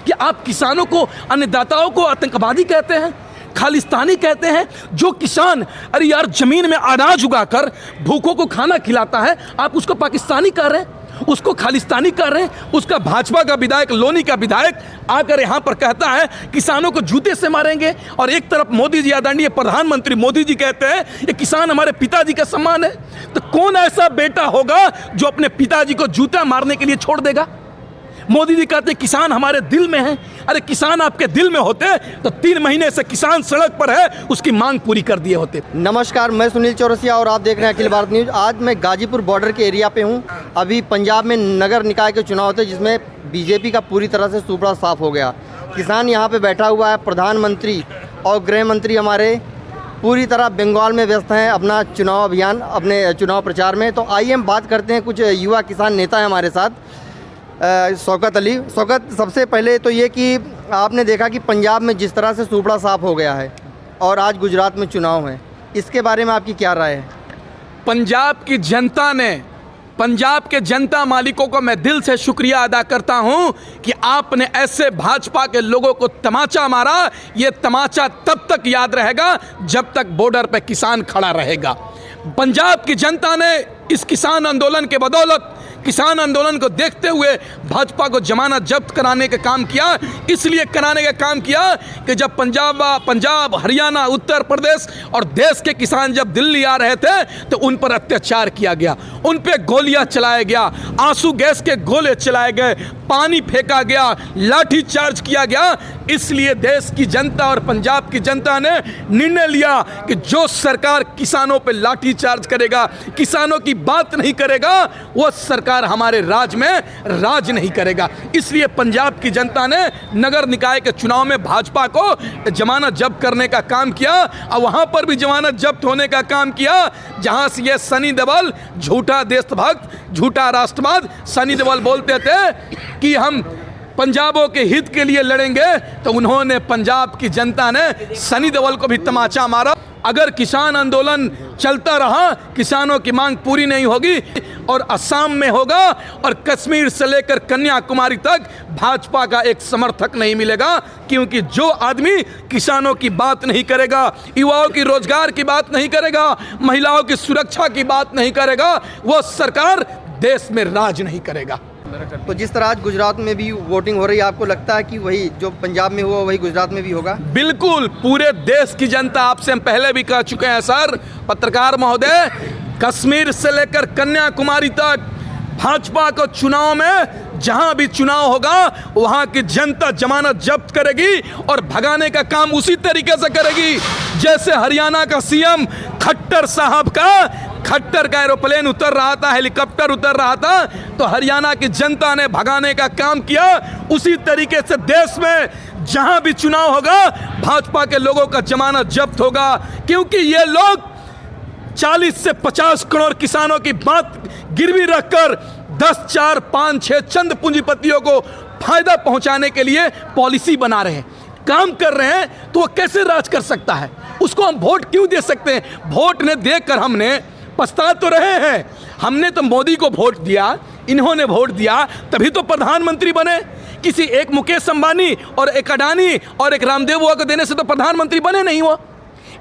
कि आप किसानों को, अन्नदाताओं को आतंकवादी कहते हैं, खालिस्तानी कहते हैं। जो किसान अरे यार ज़मीन में अनाज उगाकर भूखों को खाना खिलाता है, आप उसको पाकिस्तानी कह रहे हैं, उसको खालिस्तानी कर रहे हैं। उसका भाजपा का विधायक, लोनी का विधायक आकर यहाँ पर कहता है किसानों को जूते से मारेंगे, और एक तरफ मोदी जी, आदरणीय प्रधानमंत्री मोदी जी कहते हैं ये किसान हमारे पिताजी का सम्मान है। तो कौन ऐसा बेटा होगा जो अपने पिताजी को जूता मारने के लिए छोड़ देगा? मोदी जी कहते किसान हमारे दिल में है। अरे किसान आपके दिल में होते तो 3 महीने से किसान सड़क पर है, उसकी मांग पूरी कर दिए होते। नमस्कार, मैं सुनील चौरसिया और आप देख रहे हैं अखिल भारत न्यूज़। आज मैं गाजीपुर बॉर्डर के एरिया पे हूँ। अभी पंजाब में नगर निकाय के चुनाव होते जिसमें बीजेपी का पूरी तरह से सुपड़ा साफ हो गया। किसान यहाँ पे बैठा हुआ है। प्रधानमंत्री और गृह मंत्री हमारे पूरी तरह बंगाल में व्यस्त हैं अपना चुनाव अभियान, अपने चुनाव प्रचार में। तो आइए हम बात करते हैं, कुछ युवा किसान नेता हैं हमारे साथ। शौकत अली, शौकत, सबसे पहले तो ये कि आपने देखा कि पंजाब में जिस तरह से सुपड़ा साफ हो गया है और आज गुजरात में चुनाव है, इसके बारे में आपकी क्या राय है? पंजाब की जनता ने, पंजाब के जनता मालिकों को मैं दिल से शुक्रिया अदा करता हूं कि आपने ऐसे भाजपा के लोगों को तमाचा मारा। ये तमाचा तब तक याद रहेगा जब तक बॉर्डर पे किसान खड़ा रहेगा। पंजाब की जनता ने इस किसान आंदोलन के बदौलत, किसान आंदोलन को देखते हुए भाजपा को जमानत जब्त कराने का काम किया। इसलिए कराने का काम किया कि जब पंजाब, हरियाणा, उत्तर प्रदेश और देश के किसान जब दिल्ली आ रहे थे तो उन पर अत्याचार किया गया, उन पे गोलियां चलाया गया, आंसू गैस के गोले चलाए गए, पानी फेंका गया, लाठी चार्ज किया गया। इसलिए देश की जनता और पंजाब की जनता ने निर्णय लिया कि जो सरकार किसानों पे लाठी चार्ज करेगा, किसानों की बात नहीं करेगा, वो सरकार हमारे राज्य में राज नहीं करेगा। इसलिए पंजाब की जनता ने नगर निकाय के चुनाव में भाजपा को जमानत जब्त करने का काम किया, और वहां पर भी जमानत जब्त होने का काम किया जहां से ये सनी देओल, झूठा देशभक्त, झूठा राष्ट्रवाद, सनी देओल बोलते थे कि हम पंजाबों के हित के लिए लड़ेंगे, तो उन्होंने, पंजाब की जनता ने सनी देओल को भी तमाचा मारा। अगर किसान आंदोलन चलता रहा, किसानों की मांग पूरी नहीं होगी और असम में होगा और कश्मीर से लेकर कन्याकुमारी तक भाजपा का एक समर्थक नहीं मिलेगा। क्योंकि जो आदमी किसानों की बात नहीं करेगा, युवाओं की रोजगार की बात नहीं करेगा, महिलाओं की सुरक्षा की बात नहीं करेगा, वो सरकार देश में राज नहीं करेगा। तो जिस तरह आज गुजरात में भी वोटिंग हो रही है, आपको लगता है कि वही जो पंजाब में हुआ वही गुजरात में भी होगा? बिल्कुल, पूरे देश की जनता, आपसे हम पहले भी कह चुके हैं सर, पत्रकार महोदय, कश्मीर से लेकर कन्याकुमारी तक भाजपा को चुनाव में जहां भी चुनाव होगा वहां की जनता जमानत जब्त करेगी और भगाने का काम उसी तरीके से करेगी जैसे हरियाणा का सीएम खट्टर साहब का एरोप्लेन उतर रहा था, हेलीकॉप्टर उतर रहा था, तो हरियाणा की जनता ने भगाने का काम किया। उसी तरीके से देश में जहां भी चुनाव होगा भाजपा के लोगों का जमानत जब्त होगा। क्योंकि ये लोग 40 से 50 करोड़ किसानों की बात गिरवी रखकर 10, 4, 5, 6 चंद पूंजीपतियों को फायदा पहुंचाने के लिए पॉलिसी बना रहे हैं, काम कर रहे हैं, तो वो कैसे राज कर सकता है? उसको हम वोट क्यों दे सकते हैं? वोट ने देखकर हमने पछता तो रहे हैं। हमने तो मोदी को वोट दिया, इन्होंने वोट दिया, तभी तो प्रधानमंत्री बने। किसी एक मुकेश अंबानी और एक अडानी और एक रामदेव बुआ को देने से तो प्रधानमंत्री बने नहीं। वो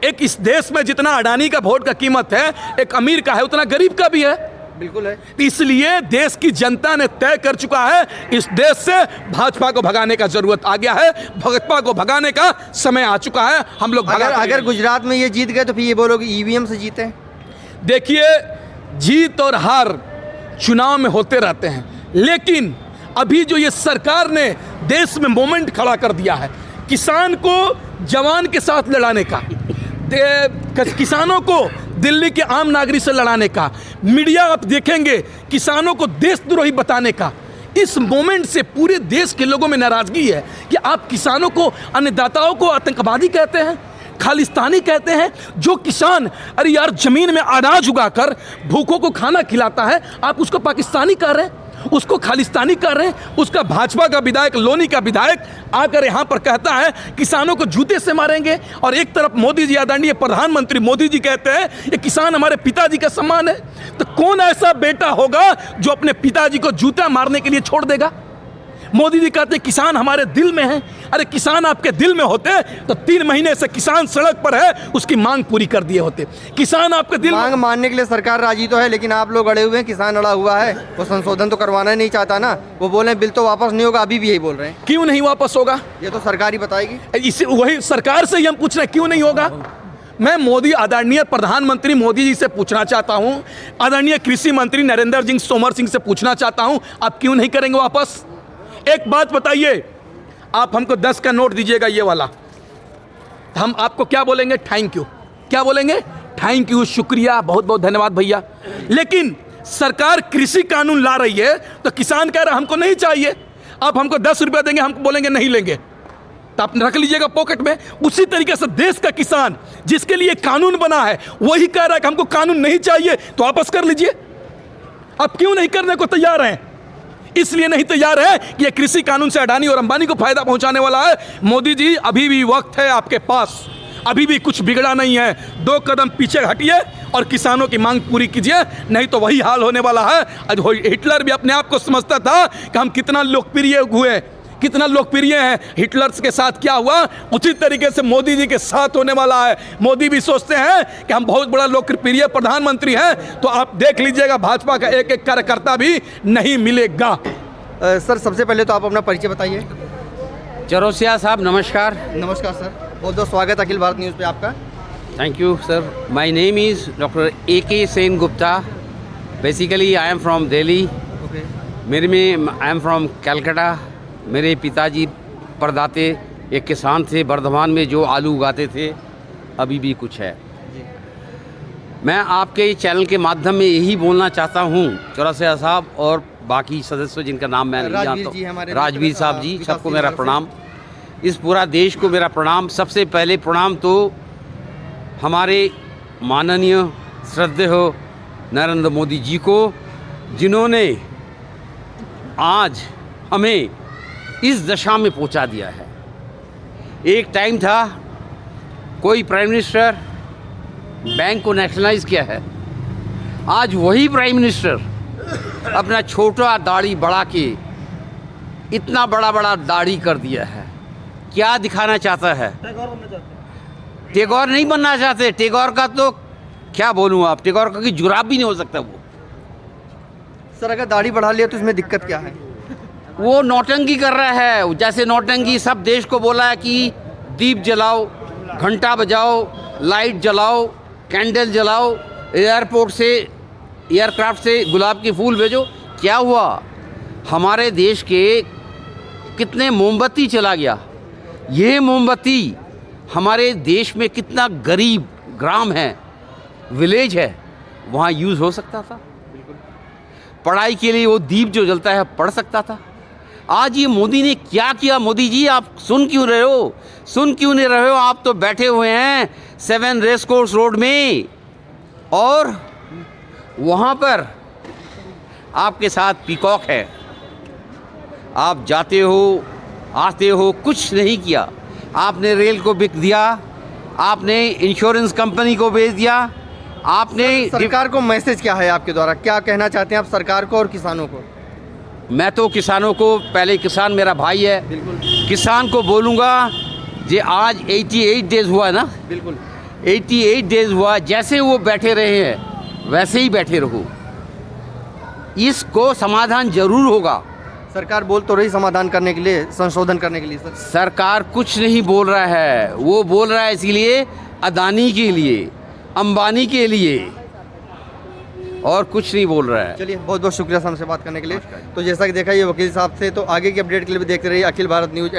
एक, इस देश में जितना अडानी का वोट का कीमत है, एक अमीर का है, उतना गरीब का भी है। बिल्कुल है। इसलिए देश की जनता ने तय कर चुका है, इस देश से भाजपा को भगाने का जरूरत आ गया है, भाजपा को भगाने का समय आ चुका है। हम लोग अगर गुजरात में ये जीत गए तो फिर ये बोलोगे ईवीएम से जीते? देखिए, जीत और हार चुनाव में होते रहते हैं, लेकिन अभी जो ये सरकार ने देश में मोमेंट खड़ा कर दिया है, किसान को जवान के साथ लड़ाने का, किसानों को दिल्ली के आम नागरिक से लड़ाने का, मीडिया आप देखेंगे किसानों को देशद्रोही बताने का, इस मोमेंट से पूरे देश के लोगों में नाराजगी है कि आप किसानों को, अन्नदाताओं को आतंकवादी कहते हैं, खालिस्तानी कहते हैं। जो किसान अरे यार ज़मीन में अनाज उगाकर भूखों को खाना खिलाता है, आप उसको पाकिस्तानी कह रहे हैं, उसको खालिस्तानी कर रहे हैं। उसका भाजपा का विधायक, लोनी का विधायक आकर यहाँ पर कहता है किसानों को जूते से मारेंगे, और एक तरफ मोदी जी, आदरणीय प्रधानमंत्री मोदी जी कहते हैं ये किसान हमारे पिताजी का सम्मान है। तो कौन ऐसा बेटा होगा जो अपने पिताजी को जूता मारने के लिए छोड़ देगा? मोदी जी कहते हैं किसान हमारे दिल में है। अरे किसान आपके दिल में होते तो 3 महीने से किसान सड़क पर है, उसकी मांग पूरी कर दिए होते। किसान आपके दिल मांग मानने के लिए सरकार राजी तो है, लेकिन आप लोग अड़े हुए हैं, किसान अड़ा हुआ है, वो संशोधन तो करवाना ही नहीं चाहता ना। वो बोल रहे हैं बिल तो वापस नहीं होगा, अभी भी यही बोल रहे हैं। क्यों नहीं वापस होगा? ये तो सरकार ही बताएगी। इसी वही सरकार से ही हम पूछ रहे हैं क्यों नहीं होगा। मैं मोदी आदरणीय प्रधानमंत्री मोदी जी से पूछना चाहता हूं, आदरणीय कृषि मंत्री नरेंद्र सिंह तोमर सिंह से पूछना चाहता हूं, आप क्यों नहीं करेंगे वापस? एक बात बताइए, आप हमको 10 का नोट दीजिएगा ये वाला, हम आपको क्या बोलेंगे? Thank you. क्या बोलेंगे? थैंक यू, शुक्रिया, बहुत बहुत धन्यवाद भैया। लेकिन सरकार कृषि कानून ला रही है तो किसान कह रहा हमको नहीं चाहिए, आप हमको 10 रुपया देंगे, हम बोलेंगे नहीं लेंगे, तो आप रख लीजिएगा पॉकेट में। उसी तरीके से देश का किसान जिसके लिए कानून बना है वही कह रहा है कि हमको कानून नहीं चाहिए, तो वापस कर लीजिए। आप क्यों नहीं करने को तैयार हैं? इसलिए नहीं तैयार है कि ये कृषि कानून से अडानी और अंबानी को फायदा पहुंचाने वाला है। मोदी जी अभी भी वक्त है आपके पास, अभी भी कुछ बिगड़ा नहीं है। 2 कदम पीछे हटिए और किसानों की मांग पूरी कीजिए, नहीं तो वही हाल होने वाला है। आज हिटलर भी अपने आप को समझता था कि हम कितना लोकप्रिय हुए, कितना लोकप्रिय है। हिटलर के साथ क्या हुआ, उसी तरीके से मोदी जी के साथ होने वाला है। मोदी भी सोचते हैं कि हम बहुत बड़ा लोकप्रिय प्रधानमंत्री हैं, तो आप देख लीजिएगा भाजपा का एक एक कार्यकर्ता भी नहीं मिलेगा। सर सबसे पहले तो आप अपना परिचय बताइए। चौरसिया साहब नमस्कार। नमस्कार सर, बहुत बहुत स्वागत अखिल भारत न्यूज़ पे आपका। Thank you sir. My name is doctor AK Sen Gupta. Basically I am from Delhi. Okay. मेरे में आई एम फ्रॉम कलकत्ता। मेरे पिताजी परदाते एक किसान थे बर्धमान में जो आलू उगाते थे, अभी भी कुछ है। मैं आपके चैनल के माध्यम में यही बोलना चाहता हूँ चौरसिया साहब और बाकी सदस्यों जिनका नाम मैं नहीं जानता, राजवीर साहब जी, सबको मेरा प्रणाम। इस पूरा देश को मेरा प्रणाम। सबसे पहले प्रणाम तो हमारे माननीय श्रद्धेय नरेंद्र मोदी जी को, जिन्होंने आज हमें इस दशा में पहुंचा दिया है। एक टाइम था कोई प्राइम मिनिस्टर बैंक को नेशनलाइज किया है, आज वही प्राइम मिनिस्टर अपना छोटा दाढ़ी बढ़ा के इतना बड़ा बड़ा दाढ़ी कर दिया है। क्या दिखाना चाहता है? टैगोर नहीं बनना चाहते। टैगोर का तो क्या बोलूँ, आप टैगोर का की जुराब भी नहीं हो सकता वो। सर अगर दाढ़ी बढ़ा लिया तो इसमें दिक्कत क्या है? वो नौटंकी कर रहा है। जैसे नौटंकी सब देश को बोला है कि दीप जलाओ, घंटा बजाओ, लाइट जलाओ, कैंडल जलाओ, एयरपोर्ट से एयरक्राफ्ट से गुलाब के फूल भेजो। क्या हुआ? हमारे देश के कितने मोमबत्ती चला गया। ये मोमबत्ती हमारे देश में कितना गरीब ग्राम है, विलेज है, वहाँ यूज़ हो सकता था। पढ़ाई के लिए वो दीप जो जलता है पढ़ सकता था। आज ये मोदी ने क्या किया? मोदी जी आप सुन क्यों रहे हो? सुन क्यों नहीं रहे हो? आप तो बैठे हुए हैं 7 रेस कोर्स रोड में और वहाँ पर आपके साथ पीकॉक है। आप जाते हो आते हो, कुछ नहीं किया। आपने रेल को बिक दिया, आपने इंश्योरेंस कंपनी को बेच दिया, आपने सरकार को मैसेज क्या है आपके द्वारा, क्या कहना चाहते हैं आप सरकार को और किसानों को? मैं तो किसानों को, पहले किसान मेरा भाई है, बिल्कुल किसान को बोलूँगा जे आज 88 डेज हुआ ना, बिल्कुल 88 डेज हुआ, जैसे वो बैठे रहे हैं वैसे ही बैठे रहो। इसको समाधान जरूर होगा। सरकार बोल तो रही समाधान करने के लिए, संशोधन करने के लिए। सर सरकार कुछ नहीं बोल रहा है, वो बोल रहा है इसीलिए अदानी के लिए, अंबानी के लिए, और कुछ नहीं बोल रहा है। चलिए बहुत बहुत शुक्रिया हमसे बात करने के लिए। तो जैसा कि देखा ये वकील साहब थे, तो आगे की अपडेट के लिए भी देखते रहिए अखिल भारत न्यूज़।